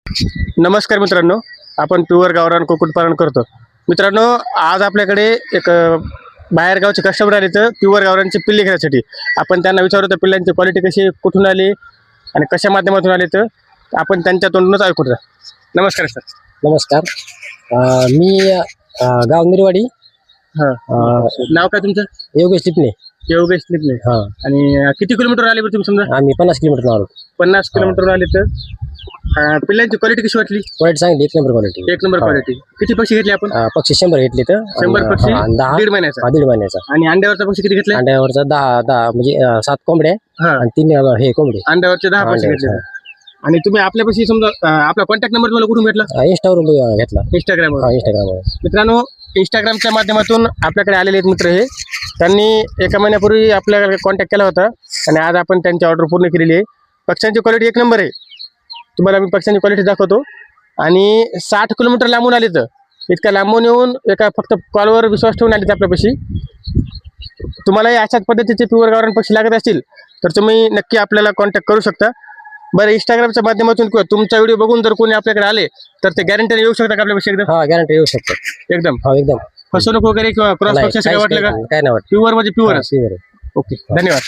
नमस्कार मित्रांनो, आपण प्युअर गावरान कुक्कुटपालन करतो. मित्रांनो, आज आपल्याकडे एक बाहेरगावचे कस्टमर आले तर प्युअर गावरानची पिल्ली घेण्यासाठी. आपण त्यांना विचारतो त्या पिल्लांची क्वालिटी कशी, कुठून आली आणि कशा माध्यमातून आले, तर आपण त्यांच्या तोंडूनच ऐकूया. नमस्कार सर. नमस्कार. मी गाव निर्वाडी. नाव काय तुमचं? योगेश लिपणे. योगेश लिपणे. हा. आणि किती किलोमीटर आले बरं तुम्ही? समजा आम्ही 50 किलोमीटर आलो. 50 किलोमीटर आले तर पिल्लांची क्वालिटी कशी वाटली? क्वालिटी चांगली, एक नंबर क्वालिटी. एक नंबर क्वालिटी. किती पक्षी घेतले आपण? पक्षी 100 घेतले तर 100 पक्षी. 10 दीड महिन्याचा. दीड महिन्याचा. आणि अंड्यावरचा पक्षी किती घेतले? अंड्यावरचा 10 म्हणजे 7 कोंबड्या हा. आणि 3 हे कोंबडे. अंड्यावरचे 10 पक्षी घेतले. आणि तुम्ही आपल्यापाशी समजा आपला कॉन्टॅक्ट नंबर तुम्हाला कुठून भेटला? इंस्टावरून घेतला. इंस्टाग्रामवर. इंस्टाग्रामवर. मित्रांनो, इंस्टाग्रामच्या माध्यमातून आपल्याकडे आलेले आहेत मित्र हे. त्यांनी एका महिन्यापूर्वी आपल्याकडे कॉन्टॅक्ट केला होता आणि आज आपण त्यांची ऑर्डर पूर्ण केलेली आहे. पक्ष्यांची क्वालिटी एक नंबर आहे. तुम्हाला मी पक्ष्यांची क्वालिटी दाखवतो. आणि 60 किलोमीटर लांबून आले तर, इतक्या लांबून येऊन एका फक्त कॉलवर विश्वास ठेवून आले तर आपल्यापाशी. तुम्हालाही अशाच पद्धतीचे प्युअर गावरान पक्षी लागत असतील तर तुम्ही नक्की आपल्याला कॉन्टॅक्ट करू शकता. बरं, इंस्टाग्रामच्या माध्यमातून किंवा तुमचा व्हिडिओ बघून जर कोणी आपल्याकडे आले तर ते गॅरंटीने येऊ शकता का आपल्यापाशी? एकदम गॅरंटी येऊ शकतो. एकदम एकदम फसवणूक वगैरे किंवा क्रॉस पक्षी काय वाटलं का? काय नाही वाटत. प्युअर म्हणजे प्युअर. प्युअर. ओके, धन्यवाद.